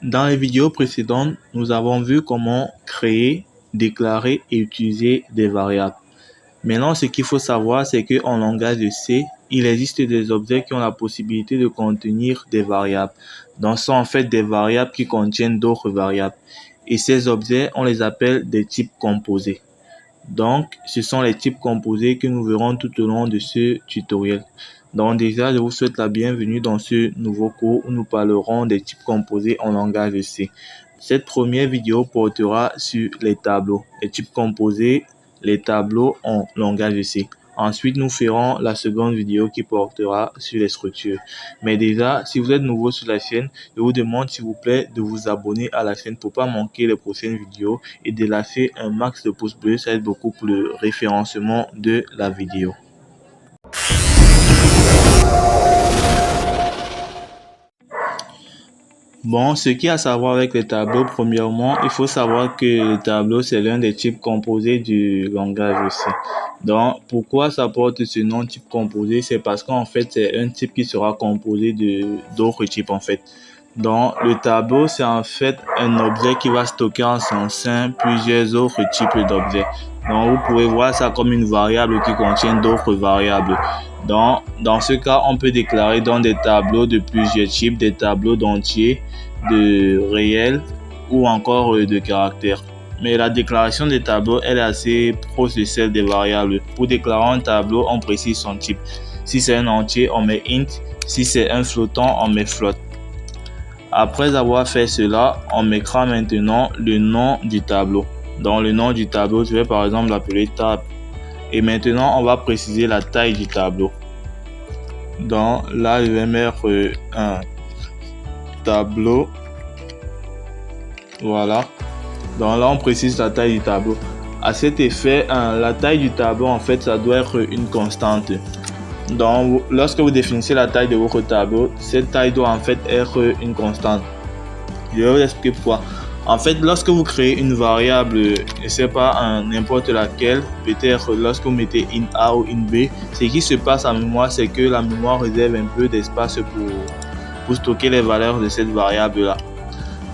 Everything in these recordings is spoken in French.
Dans les vidéos précédentes, nous avons vu comment créer, déclarer et utiliser des variables. Maintenant, ce qu'il faut savoir, c'est qu'en langage de C, il existe des objets qui ont la possibilité de contenir des variables. Donc, ce sont en fait des variables qui contiennent d'autres variables. Et ces objets, on les appelle des types composés. Donc, ce sont les types composés que nous verrons tout au long de ce tutoriel. Donc déjà, je vous souhaite la bienvenue dans ce nouveau cours où nous parlerons des types composés en langage de C. Cette première vidéo portera sur les tableaux, les types composés, les tableaux en langage de C. Ensuite, nous ferons la seconde vidéo qui portera sur les structures. Mais déjà, si vous êtes nouveau sur la chaîne, je vous demande s'il vous plaît de vous abonner à la chaîne pour pas manquer les prochaines vidéos et de lâcher un max de pouces bleus. Ça aide beaucoup pour le référencement de la vidéo. Bon, ce qu'il y a à savoir avec les tableaux, premièrement, il faut savoir que le tableau, c'est l'un des types composés du langage aussi. Donc, pourquoi ça porte ce nom type composé? C'est parce qu'en fait, c'est un type qui sera composé d'autres types, en fait. Donc, le tableau, c'est en fait un objet qui va stocker en son sein plusieurs autres types d'objets. Donc, vous pouvez voir ça comme une variable qui contient d'autres variables. Donc, dans ce cas, on peut déclarer dans des tableaux de plusieurs types, des tableaux d'entiers, de réels ou encore de caractères. Mais la déclaration des tableaux, elle est assez proche de celle des variables. Pour déclarer un tableau, on précise son type. Si c'est un entier, on met int. Si c'est un flottant, on met float. Après avoir fait cela, on mettra maintenant le nom du tableau. Dans le nom du tableau, je vais par exemple l'appeler tab. Et maintenant, on va préciser la taille du tableau. Donc là, je vais mettre un tableau. Voilà. Donc là, on précise la taille du tableau. À cet effet, la taille du tableau, en fait, ça doit être une constante. Donc, lorsque vous définissez la taille de votre tableau, cette taille doit en fait être une constante. Je vais vous expliquer pourquoi. En fait, lorsque vous créez une variable, je ne sais pas, n'importe laquelle, peut-être lorsque vous mettez int A ou int B, ce qui se passe en mémoire, c'est que la mémoire réserve un peu d'espace pour stocker les valeurs de cette variable-là.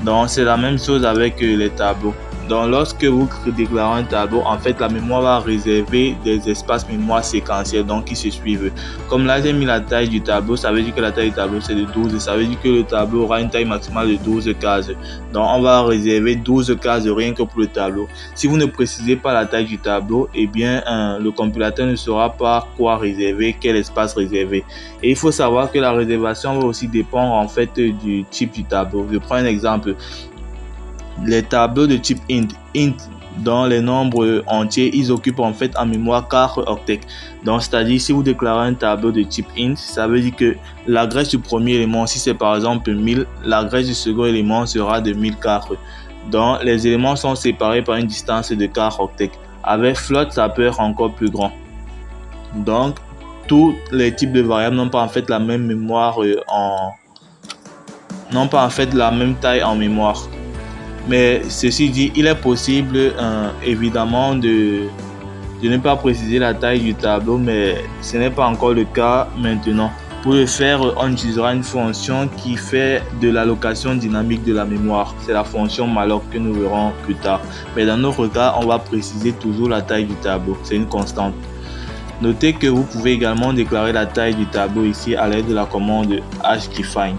Donc, c'est la même chose avec les tableaux. Donc, lorsque vous déclarez un tableau, en fait, la mémoire va réserver des espaces mémoire séquentiels, donc qui se suivent. Comme là, j'ai mis la taille du tableau, ça veut dire que la taille du tableau, c'est de 12. Ça veut dire que le tableau aura une taille maximale de 12 cases. Donc, on va réserver 12 cases rien que pour le tableau. Si vous ne précisez pas la taille du tableau, eh bien, le compilateur ne saura pas quoi réserver, quel espace réserver. Et il faut savoir que la réservation va aussi dépendre, en fait, du type du tableau. Je prends un exemple. Les tableaux de type int dans les nombres entiers, ils occupent en fait en mémoire 4 octets. Donc, c'est-à-dire, si vous déclarez un tableau de type int, ça veut dire que l'adresse du premier élément, si c'est par exemple 1000, l'adresse du second élément sera de 1004. Donc, les éléments sont séparés par une distance de 4 octets. Avec float, ça peut être encore plus grand. Donc, tous les types de variables n'ont pas en fait la même mémoire n'ont pas en fait la même taille en mémoire. Mais ceci dit, il est possible évidemment de ne pas préciser la taille du tableau, mais ce n'est pas encore le cas maintenant. Pour le faire, on utilisera une fonction qui fait de l'allocation dynamique de la mémoire. C'est la fonction malloc que nous verrons plus tard. Mais dans notre cas, on va préciser toujours la taille du tableau. C'est une constante. Notez que vous pouvez également déclarer la taille du tableau ici à l'aide de la commande hdefine.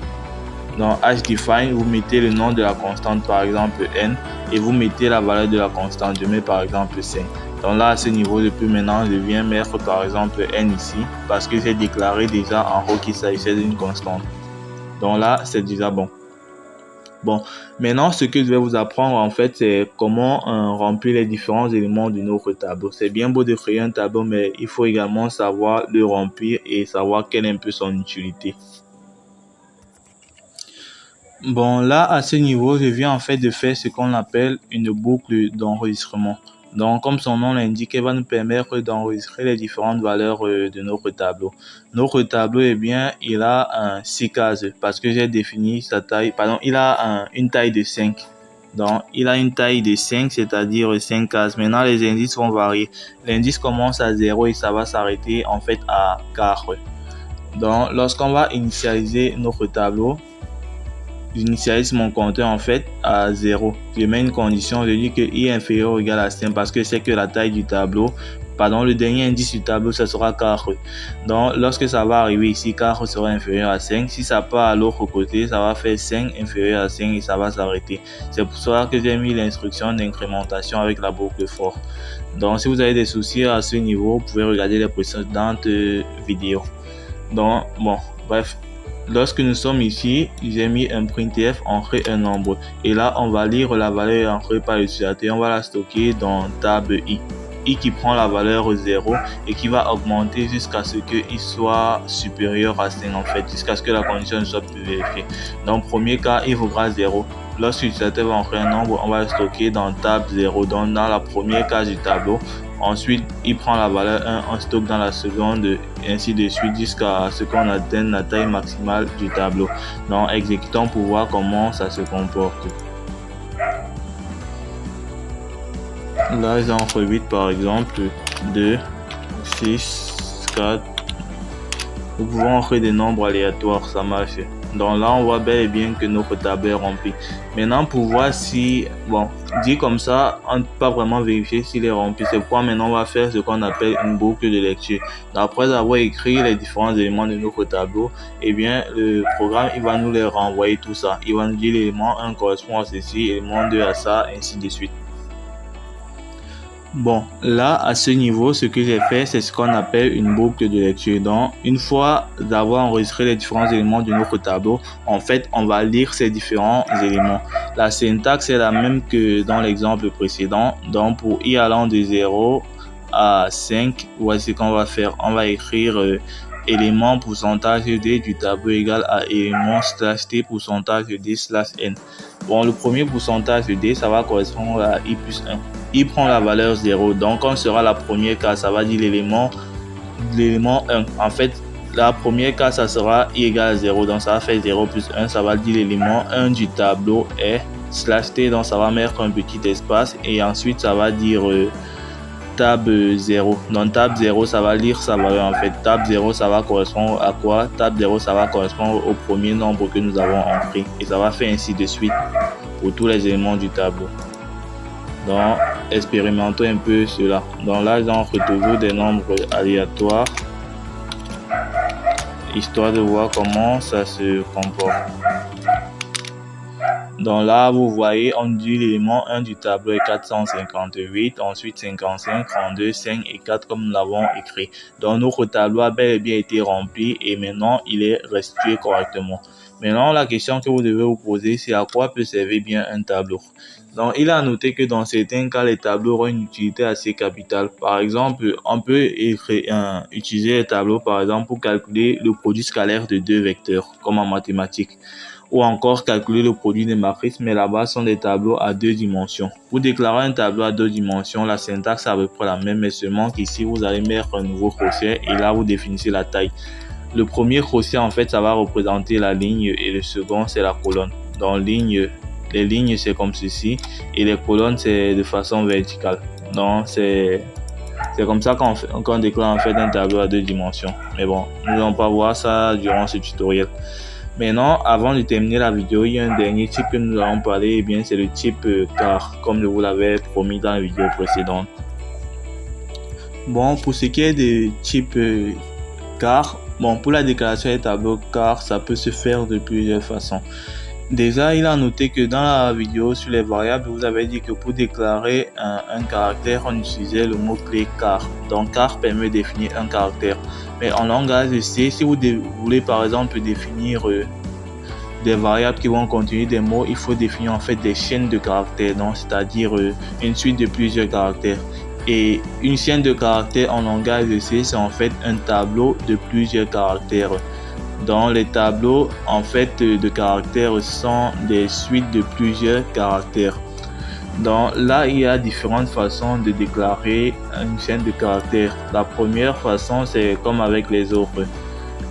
Dans hdefine, vous mettez le nom de la constante, par exemple n, et vous mettez la valeur de la constante. Je mets par exemple 5. Donc là, à ce niveau, depuis maintenant, je viens mettre par exemple n ici, parce que j'ai déclaré déjà en haut qu'il s'agissait d'une constante. Donc là, c'est déjà bon. Bon, maintenant, ce que je vais vous apprendre, en fait, c'est comment remplir les différents éléments de notre tableau. C'est bien beau de créer un tableau, mais il faut également savoir le remplir et savoir quelle est un peu son utilité. Bon, là, à ce niveau, je viens en fait de faire ce qu'on appelle une boucle d'enregistrement. Donc, comme son nom l'indique, elle va nous permettre d'enregistrer les différentes valeurs de notre tableau. Notre tableau, eh bien, il a 6 cases parce que j'ai défini sa taille. Pardon, il a une taille de 5. Donc, il a une taille de 5, c'est-à-dire 5 cases. Maintenant, les indices vont varier. L'indice commence à 0 et ça va s'arrêter en fait à 4. Donc, lorsqu'on va initialiser notre tableau, j'initialise mon compteur en fait à 0. Je mets une condition, je dis que i est inférieur ou égal à 5 parce que c'est que la taille du tableau, le dernier indice du tableau, ça sera 4. Donc, lorsque ça va arriver ici, 4 sera inférieur à 5. Si ça part à l'autre côté, ça va faire 5 inférieur à 5 et ça va s'arrêter. C'est pour ça que j'ai mis l'instruction d'incrémentation avec la boucle for. Donc, si vous avez des soucis à ce niveau, vous pouvez regarder les précédentes vidéos. Donc, bon, bref. Lorsque nous sommes ici, j'ai mis un printf entrer un nombre. Et là, on va lire la valeur entrée par l'utilisateur. On va la stocker dans table i. I qui prend la valeur 0 et qui va augmenter jusqu'à ce qu'il soit supérieur à 5 en fait, jusqu'à ce que la condition ne soit plus vérifiée. Dans le premier cas, il vaudra 0. Lorsque l'utilisateur va entrer un nombre, on va le stocker dans table 0, donc dans la première case du tableau. Ensuite, il prend la valeur 1, on stocke dans la seconde, et ainsi de suite jusqu'à ce qu'on atteigne la taille maximale du tableau. Donc, exécutons pour voir comment ça se comporte. Là, j'entre 8 par exemple, 2, 6, 4. Nous pouvons entrer des nombres aléatoires, ça marche. Donc là, on voit bel et bien que notre tableau est rempli. Maintenant, pour voir si, bon, dit comme ça, on ne peut pas vraiment vérifier s'il est rempli. C'est pourquoi maintenant, on va faire ce qu'on appelle une boucle de lecture. Donc, après avoir écrit les différents éléments de notre tableau, eh bien, le programme, il va nous les renvoyer tout ça. Il va nous dire l'élément 1 correspond à ceci, l'élément 2 à ça, ainsi de suite. Bon, là, à ce niveau, ce que j'ai fait, c'est ce qu'on appelle une boucle de lecture. Donc, une fois d'avoir enregistré les différents éléments de notre tableau, en fait, on va lire ces différents éléments. La syntaxe est la même que dans l'exemple précédent. Donc, pour i allant de 0 à 5, voici ce qu'on va faire. On va écrire élément pourcentage d du tableau égal à élément slash t pourcentage d slash n. Bon, le premier pourcentage de d, ça va correspondre à i plus 1. I prend la valeur 0, donc on sera la première case, ça va dire l'élément 1. En fait, la première case, ça sera i égale à 0, donc ça va faire 0 plus 1, ça va dire l'élément 1 du tableau est slash t, donc ça va mettre un petit espace et ensuite ça va dire tab 0. Donc tab 0, ça va lire sa valeur en fait. Tab 0, ça va correspondre à quoi? Tab 0, ça va correspondre au premier nombre que nous avons entré et ça va faire ainsi de suite pour tous les éléments du tableau. Donc, expérimentons un peu cela. Donc là, j'entre toujours des nombres aléatoires, histoire de voir comment ça se comporte. Donc là, vous voyez, on dit l'élément 1 du tableau est 458, ensuite 55, 32, 5 et 4 comme nous l'avons écrit. Donc notre tableau a bel et bien été rempli et maintenant il est restitué correctement. Maintenant, la question que vous devez vous poser, c'est à quoi peut servir bien un tableau. Donc, il a noté que dans certains cas, les tableaux auront une utilité assez capitale. Par exemple, on peut utiliser les tableaux, par exemple, pour calculer le produit scalaire de deux vecteurs, comme en mathématiques, ou encore calculer le produit des matrices, mais là-bas, sont des tableaux à 2 dimensions. Pour déclarer un tableau à 2 dimensions, la syntaxe est à peu près la même, mais seulement qu'ici, vous allez mettre un nouveau crochet et là, vous définissez la taille. Le premier crochet, en fait, ça va représenter la ligne et le second, c'est la colonne. Dans les lignes, c'est comme ceci et les colonnes, c'est de façon verticale. Donc, c'est comme ça qu'on déclare en fait un tableau à 2 dimensions. Mais bon, nous n'allons pas voir ça durant ce tutoriel. Maintenant, avant de terminer la vidéo, il y a un dernier type que nous allons parler, et bien c'est le type car, comme je vous l'avais promis dans la vidéo précédente. Bon, pour ce qui est de type car, bon, pour la déclaration des tableaux car, ça peut se faire de plusieurs façons. Déjà, il a noté que dans la vidéo sur les variables, vous avez dit que pour déclarer un caractère, on utilisait le mot-clé car. Donc, car permet de définir un caractère. Mais en langage C, si vous voulez par exemple définir des variables qui vont contenir des mots, il faut définir en fait des chaînes de caractères, c'est-à-dire une suite de plusieurs caractères. Et une chaîne de caractères en langage C, c'est en fait un tableau de plusieurs caractères. Dans les tableaux, en fait, de caractères sont des suites de plusieurs caractères. Donc là, il y a différentes façons de déclarer une chaîne de caractères. La première façon, c'est comme avec les autres.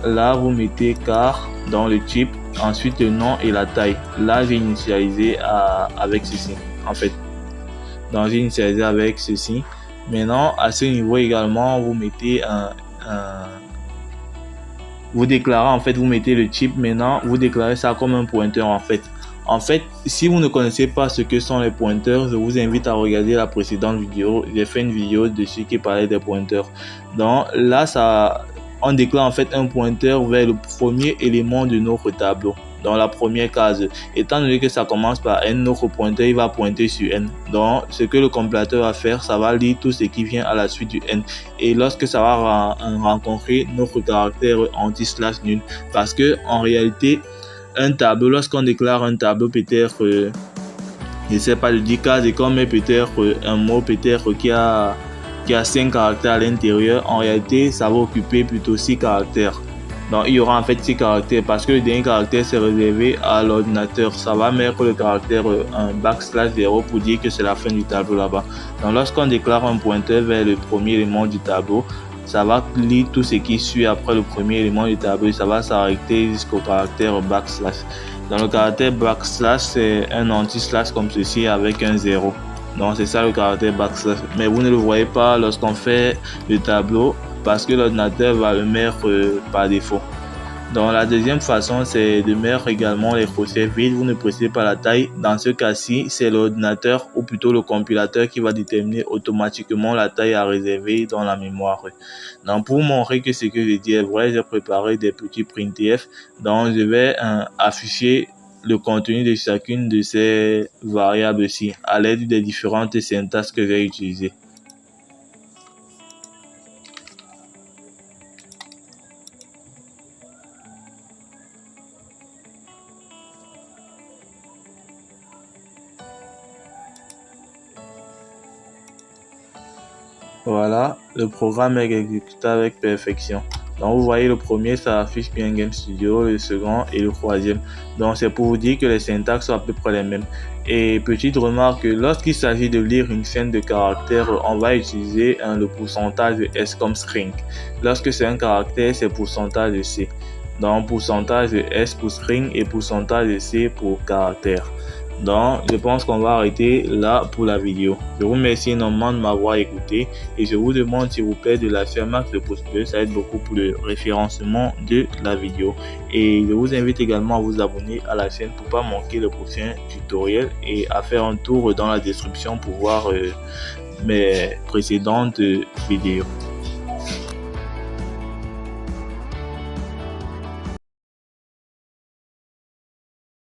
Là, vous mettez car dans le type, ensuite le nom et la taille. Là, j'ai initialisé avec ceci, en fait. Donc, j'ai initialisé avec ceci. Maintenant, à ce niveau également, vous mettez vous déclarez en fait, vous mettez le type, maintenant vous déclarez ça comme un pointeur en fait. En fait, si vous ne connaissez pas ce que sont les pointeurs, je vous invite à regarder la précédente vidéo. J'ai fait une vidéo dessus qui parlait des pointeurs. Donc là, on déclare en fait un pointeur vers le premier élément de notre tableau. Dans la première case, étant donné que ça commence par N, notre pointeur il va pointer sur N. Donc ce que le compilateur va faire, ça va lire tout ce qui vient à la suite du N. Et lorsque ça va rencontrer notre caractère anti/nul, parce que en réalité, un tableau, lorsqu'on déclare un tableau, peut-être, je sais pas, de 10 cases, et qu'on met peut-être un mot peut-être qui a 5 caractères à l'intérieur, en réalité, ça va occuper plutôt 6 caractères. Donc, il y aura en fait 6 caractères parce que le dernier caractère, c'est réservé à l'ordinateur. Ça va mettre le caractère un \0 pour dire que c'est la fin du tableau là-bas. Donc, lorsqu'on déclare un pointeur vers le premier élément du tableau, ça va lire tout ce qui suit après le premier élément du tableau et ça va s'arrêter jusqu'au caractère \. Dans le caractère \, c'est un anti-slash comme ceci avec un 0. Donc c'est ça le caractère \. Mais vous ne le voyez pas lorsqu'on fait le tableau parce que l'ordinateur va le mettre par défaut. Donc la deuxième façon, c'est de mettre également les crochets vides. Vous ne précisez pas la taille. Dans ce cas-ci, c'est l'ordinateur ou plutôt le compilateur qui va déterminer automatiquement la taille à réserver dans la mémoire. Donc pour montrer que ce que je dis est vrai, j'ai préparé des petits printf. Donc je vais afficher le contenu de chacune de ces variables-ci à l'aide des différentes syntaxes que j'ai utilisées. Voilà, le programme est exécuté avec perfection. Donc vous voyez, le premier ça affiche bien Game Studio, le second et le troisième. Donc c'est pour vous dire que les syntaxes sont à peu près les mêmes. Et petite remarque, lorsqu'il s'agit de lire une chaîne de caractères, on va utiliser le pourcentage de S comme string. Lorsque c'est un caractère, c'est pourcentage de C. Donc pourcentage de S pour string et pourcentage de C pour caractère. Donc, je pense qu'on va arrêter là pour la vidéo. Je vous remercie énormément de m'avoir écouté et je vous demande s'il vous plaît de lâcher un max de pouces bleus. Ça aide beaucoup pour le référencement de la vidéo. Et je vous invite également à vous abonner à la chaîne pour ne pas manquer le prochain tutoriel et à faire un tour dans la description pour voir mes précédentes vidéos.